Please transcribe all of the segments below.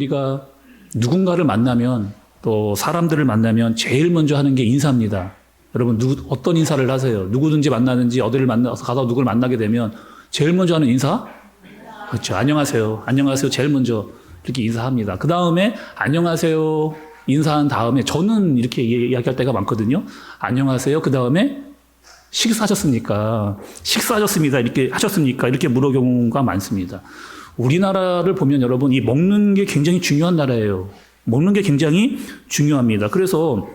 우리가 누군가를 만나면 또 사람들을 만나면 제일 먼저 하는 게 인사입니다. 여러분 어떤 인사를 하세요? 누구든지 만나든지 어디를 만나서 가서 누구를 만나게 되면 제일 먼저 하는 인사? 그렇죠. 안녕하세요. 안녕하세요. 제일 먼저 이렇게 인사합니다. 그 다음에 안녕하세요. 인사한 다음에 저는 이렇게 이야기할 때가 많거든요. 안녕하세요. 그 다음에 식사하셨습니까? 식사하셨습니다. 이렇게 하셨습니까? 이렇게 물어 경우가 많습니다. 우리나라를 보면 여러분 이 먹는 게 굉장히 중요한 나라예요. 먹는 게 굉장히 중요합니다. 그래서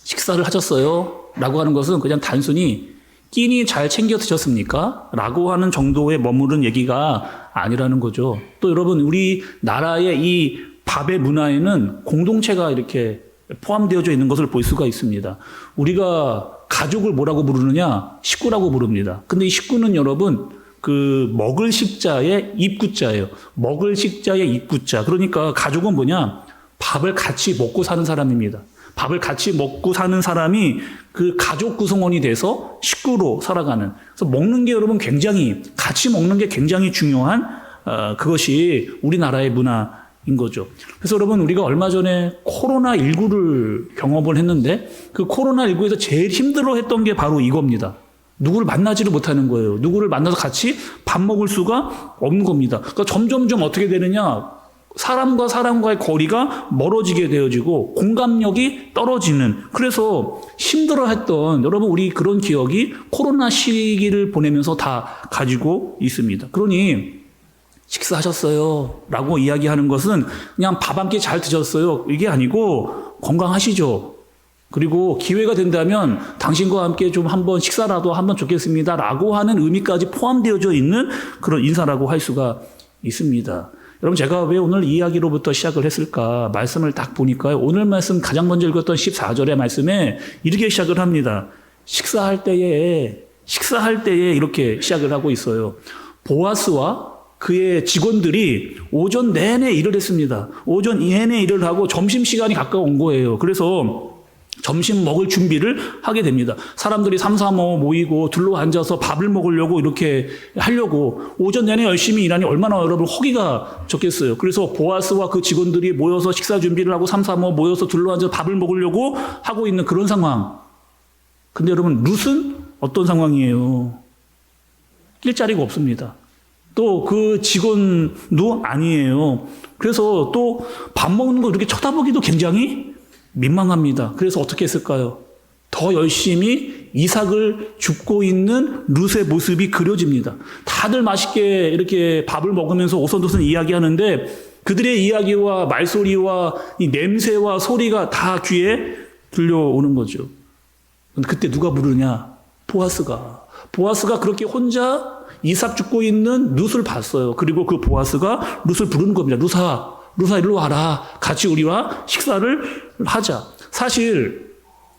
식사를 하셨어요? 라고 하는 것은 그냥 단순히 끼니 잘 챙겨 드셨습니까? 라고 하는 정도에 머무른 얘기가 아니라는 거죠. 또 여러분 우리나라의 이 밥의 문화에는 공동체가 이렇게 포함되어져 있는 것을 볼 수가 있습니다. 우리가 가족을 뭐라고 부르느냐? 식구라고 부릅니다. 근데 이 식구는 여러분 그 먹을 식자의 입구자예요. 먹을 식자의 입구자. 그러니까 가족은 뭐냐? 밥을 같이 먹고 사는 사람입니다. 밥을 같이 먹고 사는 사람이 그 가족 구성원이 돼서 식구로 살아가는. 그래서 먹는 게 여러분 굉장히 같이 먹는 게 굉장히 중요한 그것이 우리나라의 문화인 거죠. 그래서 여러분 우리가 얼마 전에 코로나19를 경험을 했는데 그 코로나19에서 제일 힘들어했던 게 바로 이겁니다. 누구를 만나지를 못하는 거예요. 누구를 만나서 같이 밥 먹을 수가 없는 겁니다. 그러니까 점점점 어떻게 되느냐? 사람과 사람과의 거리가 멀어지게 되어지고 공감력이 떨어지는, 그래서 힘들어했던 여러분 우리 그런 기억이 코로나 시기를 보내면서 다 가지고 있습니다. 그러니 식사하셨어요? 라고 이야기하는 것은 그냥 밥 한 끼 잘 드셨어요? 이게 아니고 건강하시죠? 그리고 기회가 된다면 당신과 함께 좀 한번 식사라도 한번 좋겠습니다. 라고 하는 의미까지 포함되어져 있는 그런 인사라고 할 수가 있습니다. 여러분 제가 왜 오늘 이 이야기로부터 시작을 했을까? 말씀을 딱 보니까요. 오늘 말씀 가장 먼저 읽었던 14절의 말씀에 이렇게 시작을 합니다. 식사할 때에 이렇게 시작을 하고 있어요. 보아스와 그의 직원들이 오전 내내 일을 했습니다. 오전 내내 일을 하고 점심시간이 가까운 거예요. 그래서 점심 먹을 준비를 하게 됩니다. 사람들이 삼삼오오 모이고 둘러 앉아서 밥을 먹으려고 이렇게 하려고 오전 내내 열심히 일하니 얼마나 여러분 허기가 졌겠어요. 그래서 보아스와 그 직원들이 모여서 식사 준비를 하고 삼삼오오 모여서 둘러 앉아서 밥을 먹으려고 하고 있는 그런 상황. 근데 여러분 룻은 어떤 상황이에요? 낄 자리가 없습니다. 또 그 직원도 아니에요. 그래서 또 밥 먹는 거 이렇게 쳐다보기도 굉장히 민망합니다. 그래서 어떻게 했을까요? 더 열심히 이삭을 줍고 있는 룻의 모습이 그려집니다. 다들 맛있게 이렇게 밥을 먹으면서 오손도손 이야기하는데 그들의 이야기와 말소리와 이 냄새와 소리가 다 귀에 들려오는 거죠. 그때 누가 부르냐? 보아스가 그렇게 혼자 이삭 줍고 있는 룻을 봤어요. 그리고 그 보아스가 룻을 부르는 겁니다. 룻아 일로 와라. 같이 우리와 식사를 하자. 사실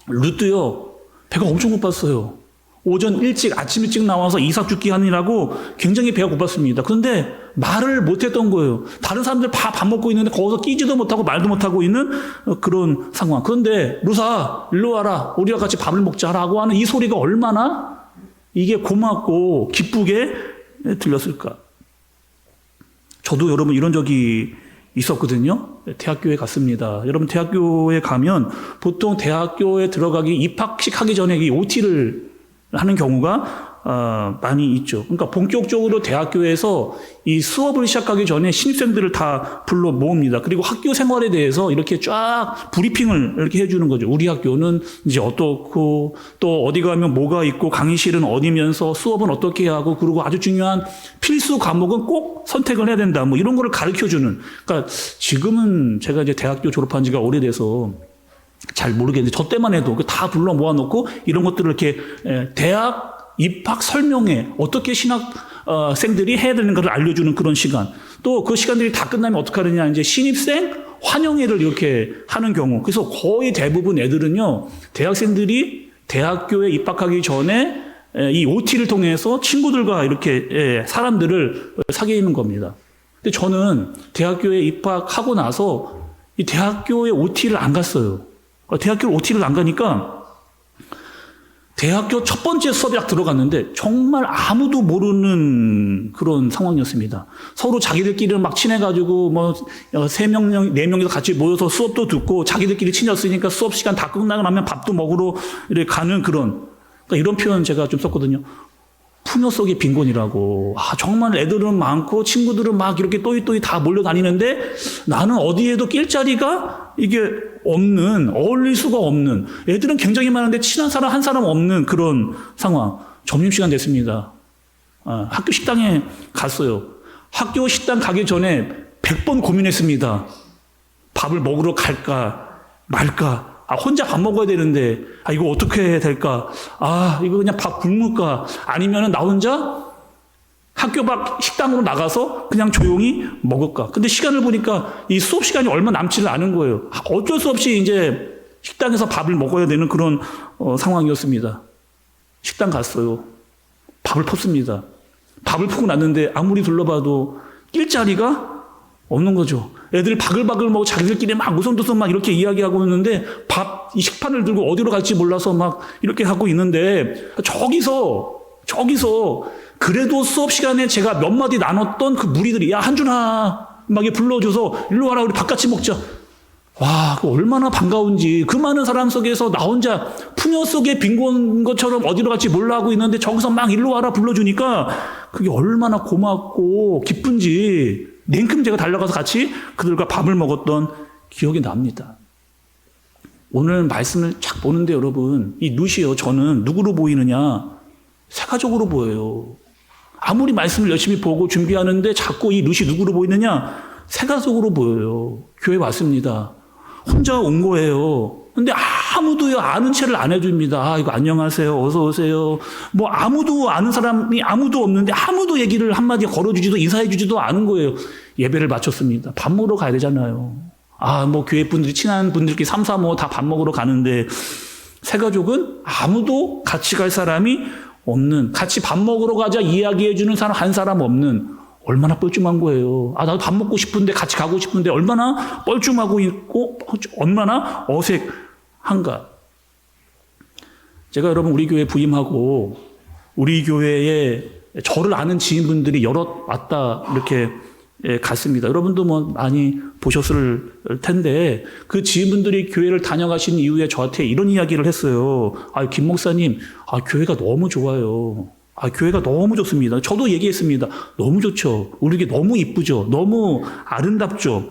룻도요 배가 엄청 고팠어요. 오전 아침 일찍 나와서 이삭 줍기 하느라고 굉장히 배가 고팠습니다. 그런데 말을 못했던 거예요. 다른 사람들 밥 먹고 있는데 거기서 끼지도 못하고 말도 못하고 있는 그런 상황. 그런데 룻아 일로 와라. 우리와 같이 밥을 먹자라고 하는 이 소리가 얼마나 이게 고맙고 기쁘게 들렸을까. 저도 여러분 이런 적이 있었거든요. 대학교에 갔습니다. 여러분 대학교에 가면 보통 대학교에 들어가기 입학식 하기 전에 이 OT를 하는 경우가 많이 있죠. 그러니까 본격적으로 대학교에서 이 수업을 시작하기 전에 신입생들을 다 불러 모읍니다. 그리고 학교 생활에 대해서 이렇게 쫙 브리핑을 이렇게 해주는 거죠. 우리 학교는 이제 어떻고 또 어디 가면 뭐가 있고 강의실은 어디면서 수업은 어떻게 하고 그리고 아주 중요한 필수 과목은 꼭 선택을 해야 된다. 뭐 이런 거를 가르쳐주는. 그러니까 지금은 제가 이제 대학교 졸업한 지가 오래돼서 잘 모르겠는데 저 때만 해도 다 불러 모아놓고 이런 것들을 이렇게 대학 입학 설명회 어떻게 신학생들이 해야 되는 것을 알려주는 그런 시간. 또 그 시간들이 다 끝나면 어떻게 하느냐. 이제 신입생 환영회를 이렇게 하는 경우. 그래서 거의 대부분 애들은요. 대학생들이 대학교에 입학하기 전에 이 OT를 통해서 친구들과 이렇게 사람들을 사귀는 겁니다. 근데 저는 대학교에 입학하고 나서 이 대학교에 OT를 안 갔어요. 대학교에 OT를 안 가니까 대학교 첫 번째 수업에 딱 들어갔는데 정말 아무도 모르는 그런 상황이었습니다. 서로 자기들끼리 막 친해가지고 뭐 3명, 4명이서 같이 모여서 수업도 듣고 자기들끼리 친했으니까 수업 시간 다 끝나고 나면 밥도 먹으러 이렇게 가는 그런, 그러니까 이런 표현 제가 좀 썼거든요. 풍요 속의 빈곤이라고. 정말 애들은 많고 친구들은 막 이렇게 또이또이 다 몰려다니는데 나는 어디에도 낄 자리가 이게 없는, 어울릴 수가 없는, 애들은 굉장히 많은데 친한 사람 한 사람 없는 그런 상황. 점심시간 됐습니다. 학교 식당에 갔어요. 학교 식당 가기 전에 100번 고민했습니다. 밥을 먹으러 갈까 말까. 혼자 밥 먹어야 되는데, 이거 어떻게 해야 될까? 이거 그냥 밥 굶을까? 아니면은 나 혼자 학교 밖 식당으로 나가서 그냥 조용히 먹을까? 근데 시간을 보니까 이 수업 시간이 얼마 남지를 않은 거예요. 어쩔 수 없이 이제 식당에서 밥을 먹어야 되는 그런 상황이었습니다. 식당 갔어요. 밥을 폈습니다. 밥을 푸고 났는데 아무리 둘러봐도 낄 자리가 없는 거죠. 애들이 바글바글 먹고 자기들끼리 막 우성두성 막 이렇게 이야기하고 있는데 이 식판을 들고 어디로 갈지 몰라서 막 이렇게 하고 있는데 저기서 그래도 수업 시간에 제가 몇 마디 나눴던 그 무리들이 야 한준아 막 불러줘서 일로 와라 우리 밥 같이 먹자. 와, 그 얼마나 반가운지. 그 많은 사람 속에서 나 혼자 풍요 속에 빈곤 것처럼 어디로 갈지 몰라 하고 있는데 저기서 막 일로 와라 불러주니까 그게 얼마나 고맙고 기쁜지 냉큼 제가 달려가서 같이 그들과 밥을 먹었던 기억이 납니다. 오늘 말씀을 쫙 보는데 여러분, 이 룻이요, 저는 누구로 보이느냐? 세가족으로 보여요. 아무리 말씀을 열심히 보고 준비하는데 자꾸 이 룻이 누구로 보이느냐? 세가족으로 보여요. 교회 왔습니다. 혼자 온 거예요. 근데 아무도요, 아는 체를 안 해줍니다. 이거 안녕하세요. 어서오세요. 뭐 아무도 아는 사람이 아무도 없는데 아무도 얘기를 한마디 걸어주지도 인사해주지도 않은 거예요. 예배를 마쳤습니다. 밥 먹으러 가야 되잖아요. 뭐 교회 분들이 친한 분들끼리 3, 4, 5 다 밥 먹으러 가는데 새가족은 아무도 같이 갈 사람이 없는, 같이 밥 먹으러 가자 이야기해주는 사람 한 사람 없는, 얼마나 뻘쭘한 거예요. 나도 밥 먹고 싶은데 같이 가고 싶은데 얼마나 뻘쭘하고 있고 얼마나 어색한가. 제가 여러분 우리 교회 부임하고 우리 교회에 저를 아는 지인분들이 여럿 왔다 이렇게 갔습니다. 여러분도 뭐 많이 보셨을 텐데 그 지인분들이 교회를 다녀가신 이후에 저한테 이런 이야기를 했어요. 김 목사님, 교회가 너무 좋아요. 교회가 너무 좋습니다. 저도 얘기했습니다. 너무 좋죠. 우리 교회 너무 이쁘죠. 너무 아름답죠.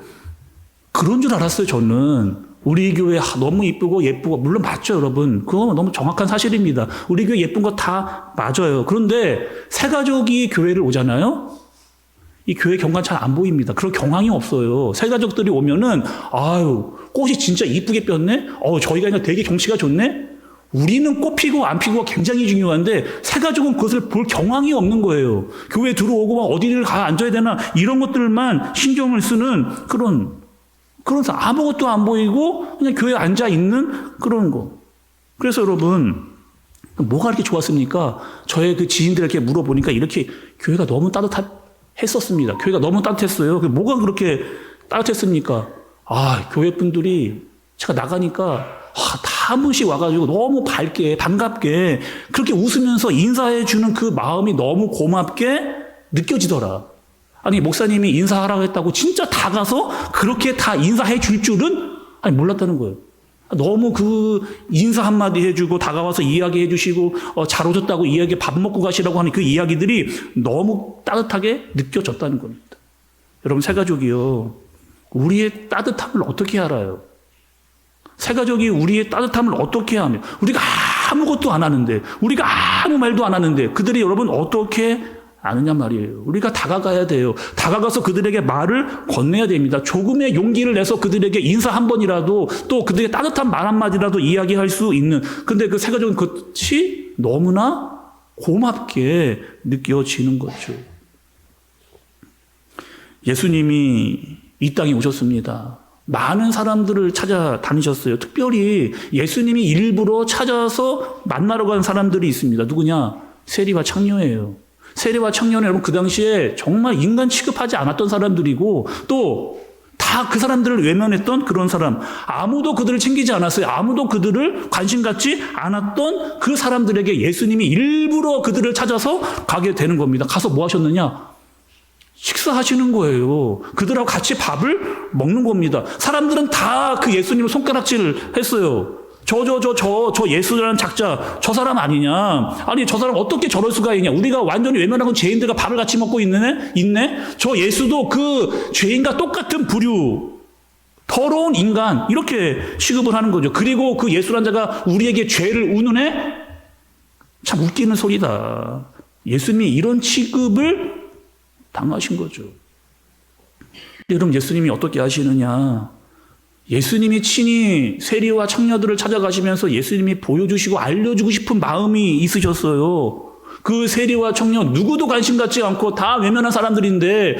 그런 줄 알았어요, 저는. 우리 교회 너무 이쁘고 예쁘고, 물론 맞죠, 여러분. 그건 너무 정확한 사실입니다. 우리 교회 예쁜 거 다 맞아요. 그런데 새가족이 교회를 오잖아요? 이 교회 경관 잘 안 보입니다. 그런 경황이 없어요. 새가족들이 오면은, 꽃이 진짜 이쁘게 폈네? 저희가 그냥 되게 경치가 좋네? 우리는 꽃 피고 안 피고가 굉장히 중요한데 새가족은 그것을 볼 경황이 없는 거예요. 교회 들어오고 막 어디를 가 앉아야 되나 이런 것들만 신경을 쓰는 그런 아무것도 안 보이고 그냥 교회에 앉아 있는 그런 거. 그래서 여러분 뭐가 이렇게 좋았습니까? 저의 그 지인들에게 물어보니까 이렇게 교회가 너무 따뜻했었습니다. 교회가 너무 따뜻했어요. 뭐가 그렇게 따뜻했습니까? 교회 분들이 제가 나가니까 다 한 분씩 와가지고 너무 밝게 반갑게 그렇게 웃으면서 인사해주는 그 마음이 너무 고맙게 느껴지더라. 목사님이 인사하라고 했다고 진짜 다 가서 그렇게 다 인사해 줄 줄은 몰랐다는 거예요. 너무 그 인사 한마디 해주고 다가와서 이야기해 주시고 잘 오셨다고 이야기 밥 먹고 가시라고 하는 그 이야기들이 너무 따뜻하게 느껴졌다는 겁니다. 여러분 새가족이요, 우리의 따뜻함을 어떻게 알아요? 새가족이 우리의 따뜻함을 어떻게 하며, 우리가 아무것도 안 하는데, 우리가 아무 말도 안 하는데 그들이 여러분 어떻게 아느냐 말이에요. 우리가 다가가야 돼요. 다가가서 그들에게 말을 건네야 됩니다. 조금의 용기를 내서 그들에게 인사 한 번이라도, 또 그들에게 따뜻한 말 한마디라도 이야기할 수 있는, 근데 그 새가족은 그것이 너무나 고맙게 느껴지는 거죠. 예수님이 이 땅에 오셨습니다. 많은 사람들을 찾아다니셨어요. 특별히 예수님이 일부러 찾아서 만나러 간 사람들이 있습니다. 누구냐? 세리와 창녀예요. 세리와 창녀는 여러분 그 당시에 정말 인간 취급하지 않았던 사람들이고 또 다 다 그 사람들을 외면했던 그런 사람, 아무도 그들을 챙기지 않았어요. 아무도 그들을 관심 갖지 않았던 그 사람들에게 예수님이 일부러 그들을 찾아서 가게 되는 겁니다. 가서 뭐 하셨느냐? 식사하시는 거예요. 그들하고 같이 밥을 먹는 겁니다. 사람들은 다 그 예수님을 손가락질 했어요. 저 예수라는 작자, 저 사람 아니냐? 아니, 저 사람 어떻게 저럴 수가 있냐? 우리가 완전히 외면하고 죄인들과 밥을 같이 먹고 있네? 저 예수도 그 죄인과 똑같은 부류, 더러운 인간, 이렇게 취급을 하는 거죠. 그리고 그 예수라는 자가 우리에게 죄를 운운해? 참 웃기는 소리다. 예수님이 이런 취급을 당하신 거죠. 여러분, 예수님이 어떻게 하시느냐? 예수님이 친히 세리와 청녀들을 찾아가시면서 예수님이 보여주시고 알려주고 싶은 마음이 있으셨어요. 그 세리와 청녀 누구도 관심 갖지 않고 다 외면한 사람들인데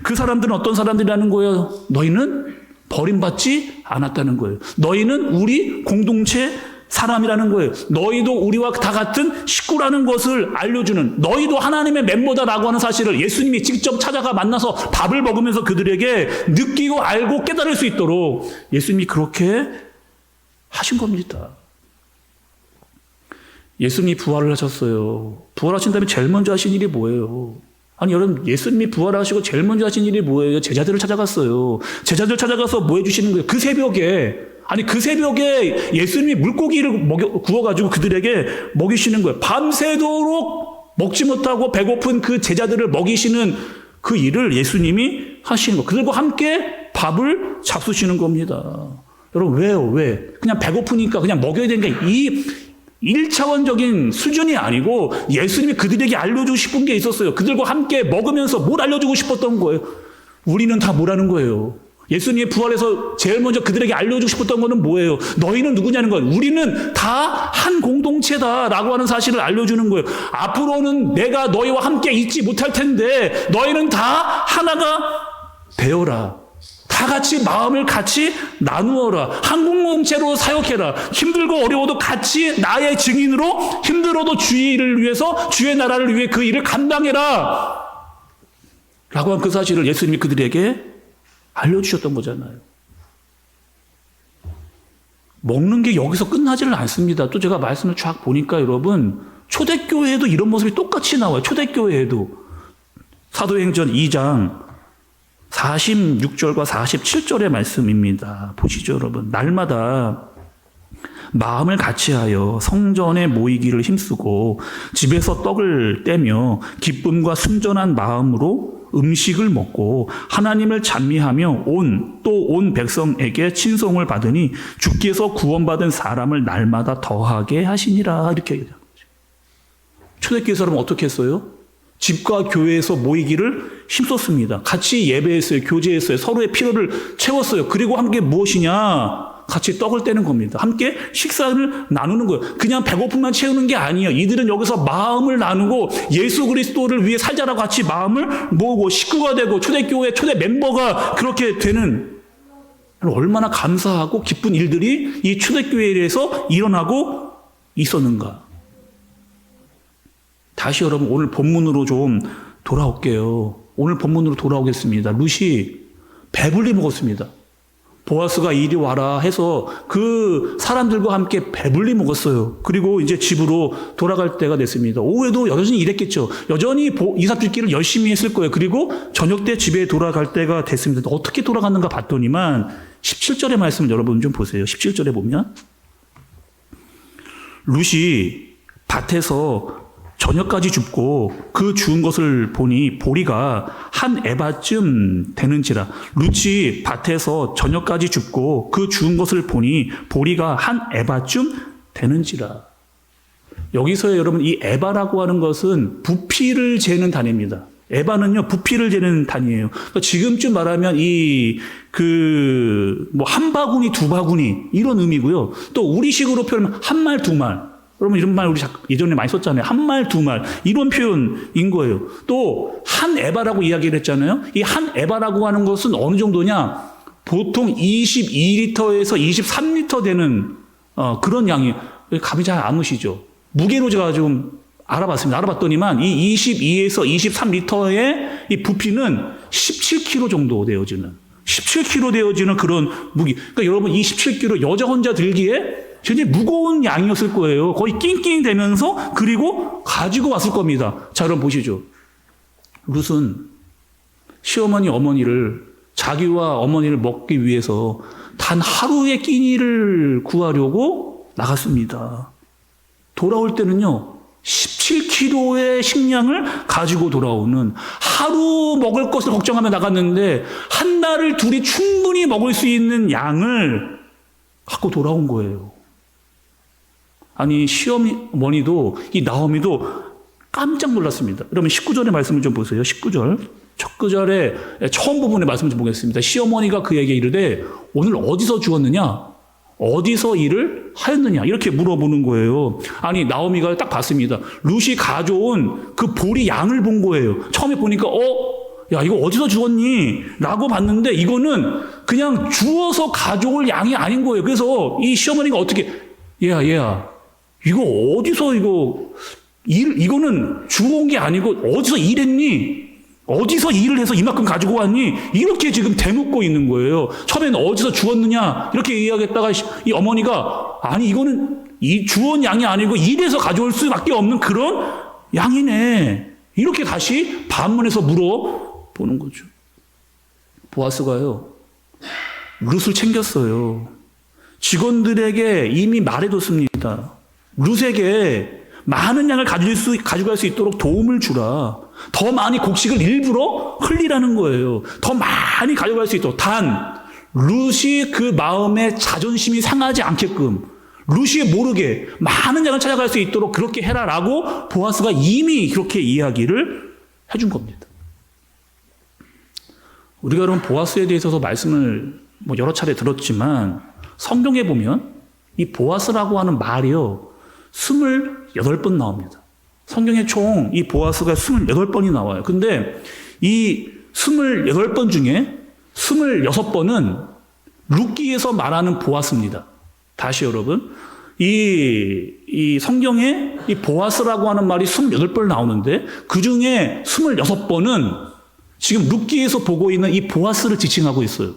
그 사람들은 어떤 사람들이라는 거예요? 너희는 버림받지 않았다는 거예요. 너희는 우리 공동체 사람이라는 거예요. 너희도 우리와 다 같은 식구라는 것을 알려주는, 너희도 하나님의 멤버다라고 하는 사실을 예수님이 직접 찾아가 만나서 밥을 먹으면서 그들에게 느끼고 알고 깨달을 수 있도록 예수님이 그렇게 하신 겁니다. 예수님이 부활을 하셨어요. 부활하신 다음에 제일 먼저 하신 일이 뭐예요? 아니, 여러분, 예수님이 부활하시고 제일 먼저 하신 일이 뭐예요? 제자들을 찾아갔어요. 제자들 찾아가서 뭐 해주시는 거예요? 그 새벽에 예수님이 물고기를 구워가지고 그들에게 먹이시는 거예요. 밤새도록 먹지 못하고 배고픈 그 제자들을 먹이시는 그 일을 예수님이 하시는 거예요. 그들과 함께 밥을 잡수시는 겁니다. 여러분, 왜요? 왜? 그냥 배고프니까 그냥 먹여야 되니까 이 1차원적인 수준이 아니고 예수님이 그들에게 알려주고 싶은 게 있었어요. 그들과 함께 먹으면서 뭘 알려주고 싶었던 거예요? 우리는 다 뭐라는 거예요? 예수님이 부활해서 제일 먼저 그들에게 알려주고 싶었던 거는 뭐예요? 너희는 누구냐는 거예요. 우리는 다 한 공동체다라고 하는 사실을 알려주는 거예요. 앞으로는 내가 너희와 함께 있지 못할 텐데 너희는 다 하나가 되어라. 다 같이 마음을 같이 나누어라. 한 공동체로 사역해라. 힘들고 어려워도 같이 나의 증인으로, 힘들어도 주의를 위해서, 주의 나라를 위해 그 일을 감당해라. 라고 한 그 사실을 예수님이 그들에게 알려주셨던 거잖아요. 먹는 게 여기서 끝나지는 않습니다. 또 제가 말씀을 쫙 보니까 여러분, 초대교회에도 이런 모습이 똑같이 나와요. 초대교회에도. 사도행전 2장 46절과 47절의 말씀입니다. 보시죠, 여러분. 날마다 마음을 같이하여 성전에 모이기를 힘쓰고 집에서 떡을 떼며 기쁨과 순전한 마음으로 음식을 먹고 하나님을 찬미하며 온 백성에게 친송을 받으니 주께서 구원받은 사람을 날마다 더하게 하시니라. 이렇게 얘기합니다. 초대교회 사람은 어떻게 했어요? 집과 교회에서 모이기를 힘썼습니다. 같이 예배했어요. 교제했어요. 서로의 필요를 채웠어요. 그리고 함께 무엇이냐? 같이 떡을 떼는 겁니다. 함께 식사를 나누는 거예요. 그냥 배고픔만 채우는 게 아니에요. 이들은 여기서 마음을 나누고 예수 그리스도를 위해 살자라고 같이 마음을 모으고 식구가 되고 초대교회 초대 멤버가 그렇게 되는, 얼마나 감사하고 기쁜 일들이 이 초대교회에서 일어나고 있었는가. 다시 여러분 오늘 본문으로 좀 돌아올게요. 오늘 본문으로 돌아오겠습니다. 룻이 배불리 먹었습니다. 보아스가 이리 와라 해서 그 사람들과 함께 배불리 먹었어요. 그리고 이제 집으로 돌아갈 때가 됐습니다. 오후에도 여전히 일했겠죠. 여전히 이삭짓기를 열심히 했을 거예요. 그리고 저녁 때 집에 돌아갈 때가 됐습니다. 어떻게 돌아갔는가 봤더니만 17절의 말씀을 여러분 좀 보세요. 17절에 보면 룻이 밭에서 저녁까지 줍고 그 주운 것을 보니 보리가 한 에바쯤 되는지라. 룻이 밭에서 저녁까지 줍고 그 주운 것을 보니 보리가 한 에바쯤 되는지라. 여기서 여러분 이 에바라고 하는 것은 부피를 재는 단위입니다. 에바는요 부피를 재는 단위예요. 그러니까 지금쯤 말하면 한 바구니 두 바구니 이런 의미고요. 또 우리식으로 표현하면 한 말 두 말. 여러분 이런 말 우리 예전에 많이 썼잖아요. 한 말 두 말 이런 표현인 거예요. 또 한 에바라고 이야기를 했잖아요. 이 한 에바라고 하는 것은 어느 정도냐? 보통 22리터에서 23리터 되는 그런 양이에요. 감이 잘 안 오시죠? 무게로 제가 좀 알아봤습니다. 알아봤더니만 이 22에서 23리터의 이 부피는 17kg 정도 되어지는. 17kg 되어지는 그런 무기. 그러니까 여러분 이 17kg 여자 혼자 들기에 굉장히 무거운 양이었을 거예요. 거의 낑낑 대면서 그리고 가지고 왔을 겁니다. 자, 여러분 보시죠. 룻은 시어머니 어머니를 자기와 어머니를 먹기 위해서 단 하루의 끼니를 구하려고 나갔습니다. 돌아올 때는요. 17kg의 식량을 가지고 돌아오는 하루 먹을 것을 걱정하며 나갔는데 한 달을 둘이 충분히 먹을 수 있는 양을 갖고 돌아온 거예요. 아니 시어머니도 이 나오미도 깜짝 놀랐습니다. 여러분 19절의 말씀을 좀 보세요. 19절 첫 구절의 처음 부분의 말씀을 좀 보겠습니다. 시어머니가 그에게 이르되 오늘 어디서 주었느냐? 어디서 일을 하였느냐? 이렇게 물어보는 거예요. 아니 나오미가 딱 봤습니다. 룻이 가져온 그 보리 양을 본 거예요. 처음에 보니까 야 이거 어디서 주었니? 라고 봤는데 이거는 그냥 주워서 가져올 양이 아닌 거예요. 그래서 이 시어머니가 어떻게 얘야 이거 어디서 이거는 주워온 게 아니고 어디서 일했니? 어디서 일을 해서 이만큼 가지고 왔니? 이렇게 지금 대묻고 있는 거예요. 처음에는 어디서 주웠느냐? 이렇게 이야기했다가 이 어머니가 아니 이거는 이 주운 양이 아니고 일해서 가져올 수밖에 없는 그런 양이네. 이렇게 다시 반문해서 물어보는 거죠. 보아스가요. 룻을 챙겼어요. 직원들에게 이미 말해뒀습니다. 룻에게 많은 양을 가져갈 수 있도록 도움을 주라. 더 많이 곡식을 일부러 흘리라는 거예요. 더 많이 가져갈 수 있도록. 단 룻이 그 마음에 자존심이 상하지 않게끔 룻이 모르게 많은 양을 찾아갈 수 있도록 그렇게 해라라고 보아스가 이미 그렇게 이야기를 해준 겁니다. 우리가 그럼 보아스에 대해서 말씀을 여러 차례 들었지만 성경에 보면 이 보아스라고 하는 말이요 28번 나옵니다. 성경에 총 이 보아스가 28번이 나와요. 근데 이 28번 중에 26번은 룻기에서 말하는 보아스입니다. 다시 여러분, 이 성경에 이 보아스라고 하는 말이 28번 나오는데 그 중에 26번은 지금 룻기에서 보고 있는 이 보아스를 지칭하고 있어요.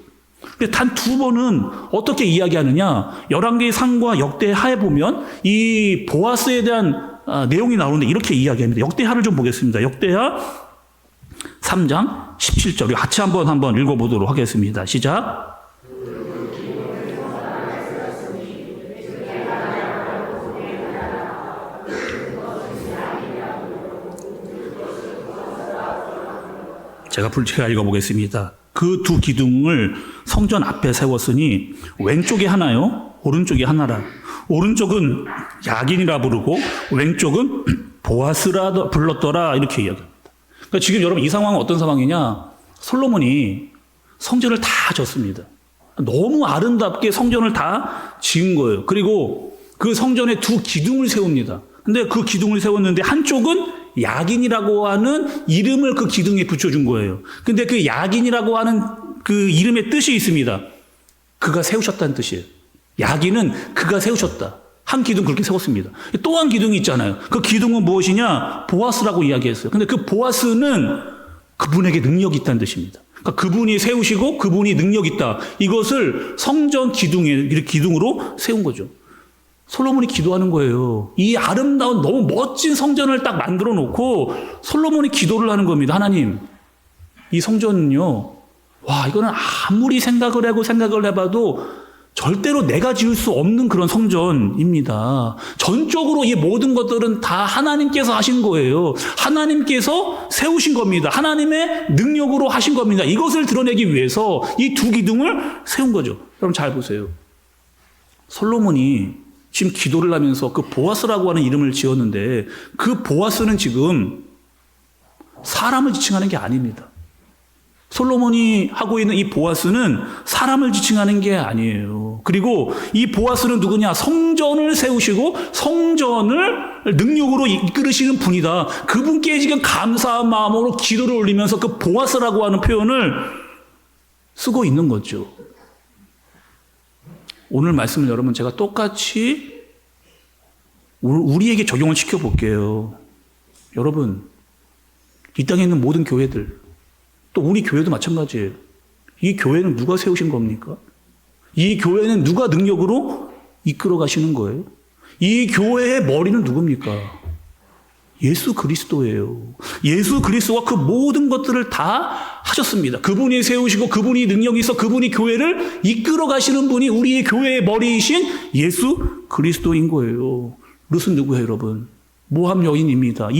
근데 단 2번은 어떻게 이야기하느냐? 열왕기의 상과 역대하에 보면 이 보아스에 대한 내용이 나오는데 이렇게 이야기합니다. 역대하를 좀 보겠습니다. 역대하 3장 17절. 우리 같이 한번 읽어보도록 하겠습니다. 시작. 제가 읽어보겠습니다. 그 두 기둥을 성전 앞에 세웠으니 왼쪽에 하나요, 오른쪽에 하나라. 오른쪽은 야긴이라 부르고 왼쪽은 보아스라 불렀더라. 이렇게 이야기합니다. 그러니까 지금 여러분 이 상황은 어떤 상황이냐? 솔로몬이 성전을 다 졌습니다. 너무 아름답게 성전을 다 지은 거예요. 그리고 그 성전에 두 기둥을 세웁니다. 근데 그 기둥을 세웠는데 한쪽은 야긴이라고 하는 이름을 그 기둥에 붙여준 거예요. 근데 그 야긴이라고 하는 그 이름의 뜻이 있습니다. 그가 세우셨다는 뜻이에요. 야긴은 그가 세우셨다. 한 기둥 그렇게 세웠습니다. 또 한 기둥이 있잖아요. 그 기둥은 무엇이냐? 보아스라고 이야기했어요. 근데 그 보아스는 그분에게 능력이 있다는 뜻입니다. 그러니까 그분이 세우시고 그분이 능력이 있다. 이것을 성전 기둥으로 세운 거죠. 솔로몬이 기도하는 거예요. 이 아름다운 너무 멋진 성전을 딱 만들어 놓고 솔로몬이 기도를 하는 겁니다. 하나님, 이 성전은요, 이거는 아무리 생각을 해봐도 절대로 내가 지을 수 없는 그런 성전입니다. 전적으로 이 모든 것들은 다 하나님께서 하신 거예요. 하나님께서 세우신 겁니다. 하나님의 능력으로 하신 겁니다. 이것을 드러내기 위해서 이 두 기둥을 세운 거죠. 여러분 잘 보세요. 솔로몬이 지금 기도를 하면서 그 보아스라고 하는 이름을 지었는데 그 보아스는 지금 사람을 지칭하는 게 아닙니다. 솔로몬이 하고 있는 이 보아스는 사람을 지칭하는 게 아니에요. 그리고 이 보아스는 누구냐? 성전을 세우시고 성전을 능력으로 이끌으시는 분이다. 그분께 지금 감사한 마음으로 기도를 올리면서 그 보아스라고 하는 표현을 쓰고 있는 거죠. 오늘 말씀을 여러분 제가 똑같이 우리에게 적용을 시켜볼게요. 여러분, 이 땅에 있는 모든 교회들, 또 우리 교회도 마찬가지예요. 이 교회는 누가 세우신 겁니까? 이 교회는 누가 능력으로 이끌어 가시는 거예요? 이 교회의 머리는 누굽니까? 예수 그리스도예요. 예수 그리스도가 그 모든 것들을 다 하셨습니다. 그분이 세우시고 그분이 능력이 있어 그분이 교회를 이끌어 가시는 분이 우리의 교회의 머리이신 예수 그리스도인 거예요. 룻은 누구예요, 여러분? 모함 여인입니다.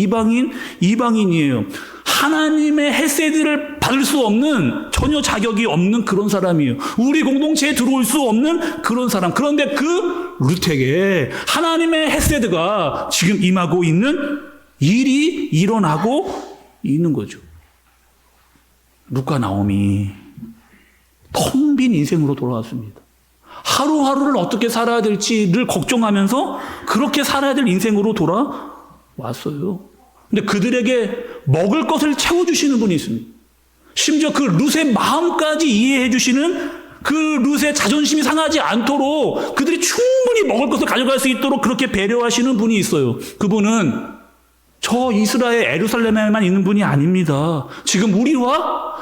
이방인이에요. 하나님의 헤세드를 받을 수 없는, 전혀 자격이 없는 그런 사람이에요. 우리 공동체에 들어올 수 없는 그런 사람. 그런데 그 룻에게 하나님의 헤세드가 지금 임하고 있는 일이 일어나고 있는 거죠. 룻과 나오미 텅 빈 인생으로 돌아왔습니다. 하루하루를 어떻게 살아야 될지를 걱정하면서 그렇게 살아야 될 인생으로 돌아왔어요. 근데 그들에게 먹을 것을 채워주시는 분이 있습니다. 심지어 그 룻의 마음까지 이해해 주시는, 그 룻의 자존심이 상하지 않도록 그들이 충분히 먹을 것을 가져갈 수 있도록 그렇게 배려하시는 분이 있어요. 그분은 저 이스라엘 예루살렘에만 있는 분이 아닙니다. 지금 우리와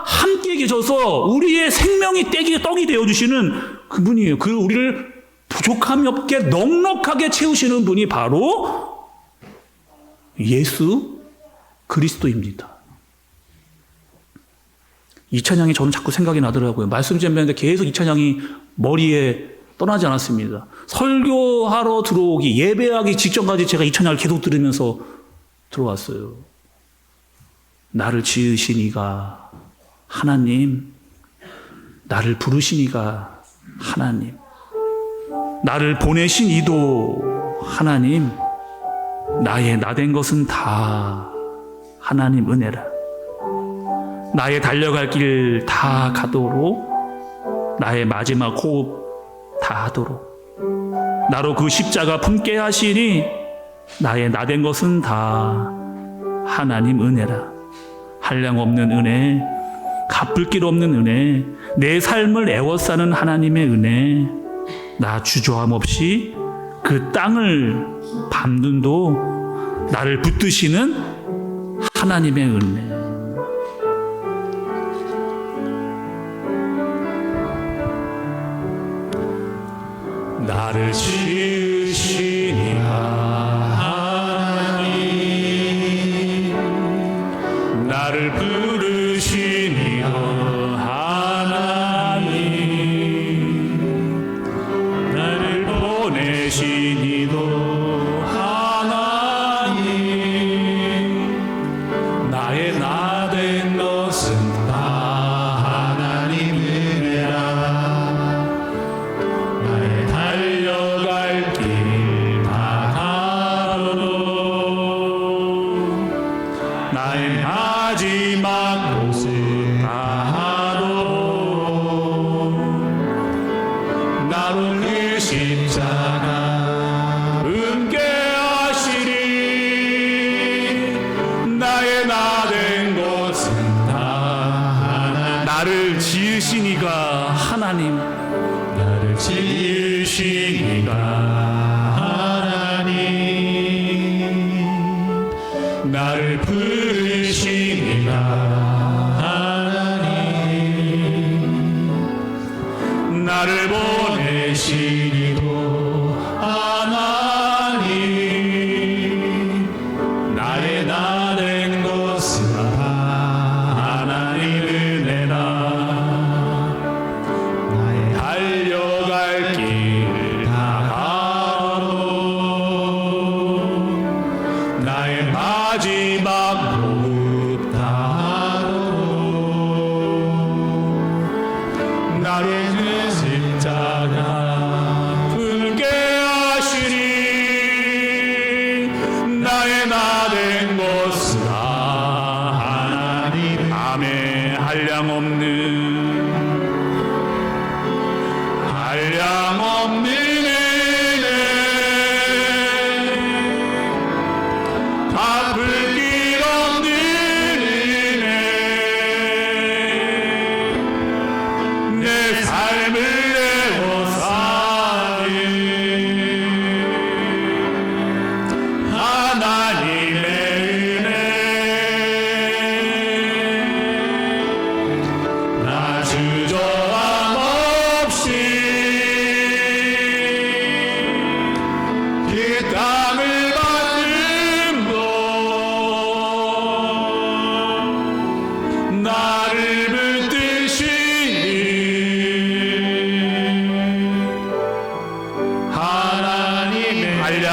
함께 계셔서 우리의 생명이 떡이 되어주시는 그분이에요. 그 우리를 부족함이 없게 넉넉하게 채우시는 분이 바로 예수 그리스도입니다. 이 찬양이 저는 자꾸 생각이 나더라고요. 말씀 준비하는데 계속 이 찬양이 머리에 떠나지 않았습니다. 설교하러 들어오기, 예배하기 직전까지 제가 이 찬양을 계속 들으면서 들어왔어요. 나를 지으신 이가 하나님, 나를 부르신 이가 하나님, 나를 보내신 이도 하나님, 나의 나된 것은 다 하나님 은혜라. 나의 달려갈 길 다 가도록, 나의 마지막 호흡 다 하도록 나로 그 십자가 품게 하시니 나의 나된 것은 다 하나님 은혜라. 한량없는 은혜, 갚을 길 없는 은혜, 내 삶을 애워싸는 하나님의 은혜, 나 주저함 없이 그 땅을 밟는도 나를 붙드시는 하나님의 은혜. 나를 지으신 이가 하나님, 나를 부르신 이가 하나님, 나를 보내신 이도 하나님, 나의 나된 것은 다 하나님 은혜라. 달려갈 길 다 가도록 나의 마지막 모습 다 하도록 나로 그 십자가 은게 하시리. 나의 나된 것은 다 하나님, 나를 지으신 이가 하나님, 나를 지으신 이가 하나님, 나를 부르신 이가 하나님, 나를 보내신 이도 하나님, 나의 나된 것은 다 하나님 은혜라. 달려갈 길 다 가도록 나의 마지막 호흡 다 하도록 나를 그 십자가 품게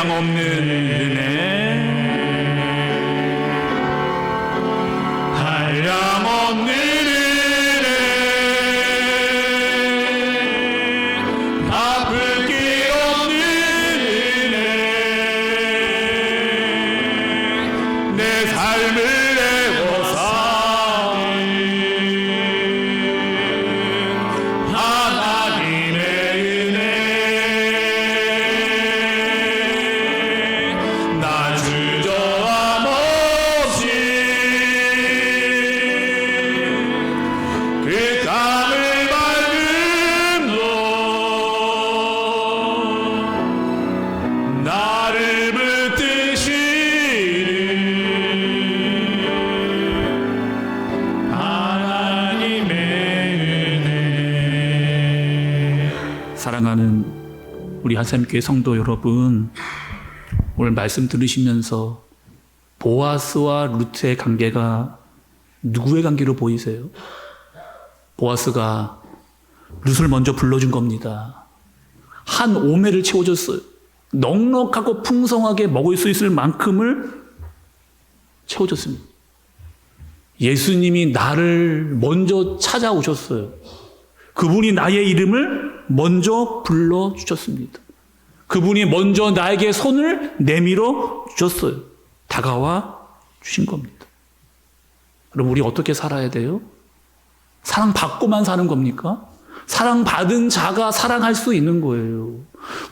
한량없는 은혜, 한량없는 은혜, 갚을 게 없는 은혜, 내 삶을 내고 사는 하나님의 은혜, 나 주저함 없이 그 강을 밟음로 나를 붙드시는 하나님의 은혜. 사랑하는 우리 한샘교회 성도 여러분, 오늘 말씀 들으시면서 보아스와 루트의 관계가 누구의 관계로 보이세요? 보아스가 룻을 먼저 불러준 겁니다. 한 오매를 채워줬어요. 넉넉하고 풍성하게 먹을 수 있을 만큼을 채워줬습니다. 예수님이 나를 먼저 찾아오셨어요. 그분이 나의 이름을 먼저 불러주셨습니다. 그분이 먼저 나에게 손을 내밀어 주셨어요. 다가와 주신 겁니다. 그럼 우리 어떻게 살아야 돼요? 사랑받고만 사는 겁니까? 사랑받은 자가 사랑할 수 있는 거예요.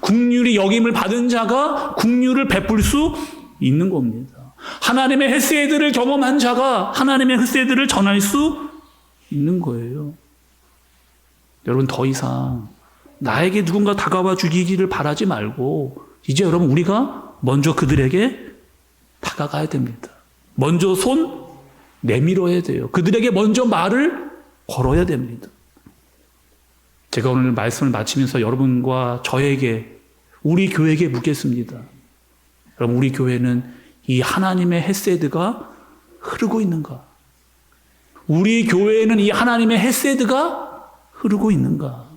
긍휼히 여김을 받은 자가 긍휼을 베풀 수 있는 겁니다. 하나님의 헤세드를 경험한 자가 하나님의 헤세드를 전할 수 있는 거예요. 여러분, 더 이상 나에게 누군가 다가와 주기를 바라지 말고 이제 여러분 우리가 먼저 그들에게 다가가야 됩니다. 먼저 손 내밀어야 돼요. 그들에게 먼저 말을 걸어야 됩니다. 제가 오늘 말씀을 마치면서 여러분과 저에게, 우리 교회에게 묻겠습니다. 여러분, 우리 교회는 이 하나님의 헤세드가 흐르고 있는가? 우리 교회에는 이 하나님의 헤세드가 흐르고 있는가?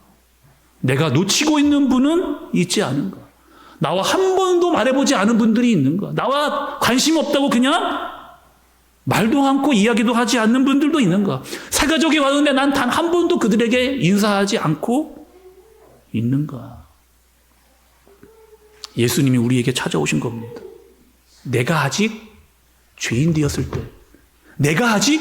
내가 놓치고 있는 분은 있지 않은가? 나와 한 번도 말해보지 않은 분들이 있는가? 나와 관심 없다고 그냥 말도 않고 이야기도 하지 않는 분들도 있는가? 새가족이 왔는데 난 단 한 번도 그들에게 인사하지 않고 있는가? 예수님이 우리에게 찾아오신 겁니다. 내가 아직 죄인 되었을 때, 내가 아직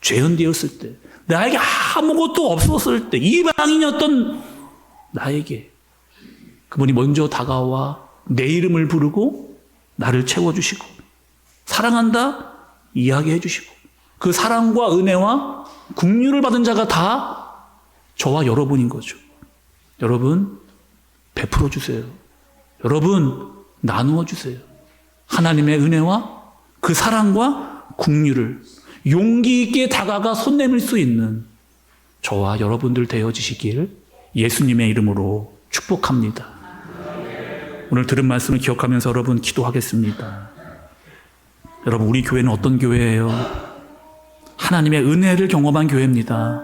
죄인 되었을 때, 나에게 아무것도 없었을 때, 이방인이었던 나에게 그분이 먼저 다가와 내 이름을 부르고 나를 채워주시고 사랑한다 이야기해 주시고 그 사랑과 은혜와 긍휼을 받은 자가 다 저와 여러분인 거죠. 여러분, 베풀어 주세요. 여러분, 나누어 주세요. 하나님의 은혜와 그 사랑과 긍휼을 용기 있게 다가가 손 내밀 수 있는 저와 여러분들 되어지시길 예수님의 이름으로 축복합니다. 오늘 들은 말씀을 기억하면서 여러분 기도하겠습니다. 여러분, 우리 교회는 어떤 교회예요? 하나님의 은혜를 경험한 교회입니다.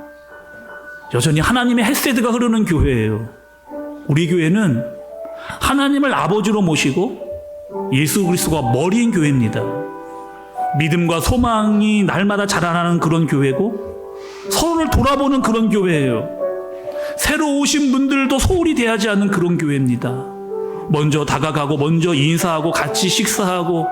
여전히 하나님의 헤세드가 흐르는 교회예요. 우리 교회는 하나님을 아버지로 모시고 예수 그리스도가 머리인 교회입니다. 믿음과 소망이 날마다 자라나는 그런 교회고 서로를 돌아보는 그런 교회예요. 새로 오신 분들도 소홀히 대하지 않는 그런 교회입니다. 먼저 다가가고 먼저 인사하고 같이 식사하고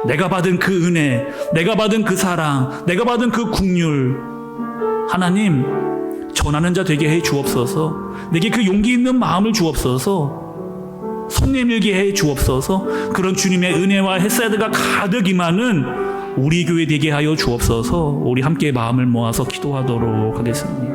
내가 받은 그 은혜, 내가 받은 그 사랑, 내가 받은 그 긍휼, 하나님 전하는 자 되게 해 주옵소서. 내게 그 용기 있는 마음을 주옵소서. 손 내밀게 해 주옵소서. 그런 주님의 은혜와 헤세드가 가득 임하는 우리 교회 되게 하여 주옵소서. 우리 함께 마음을 모아서 기도하도록 하겠습니다.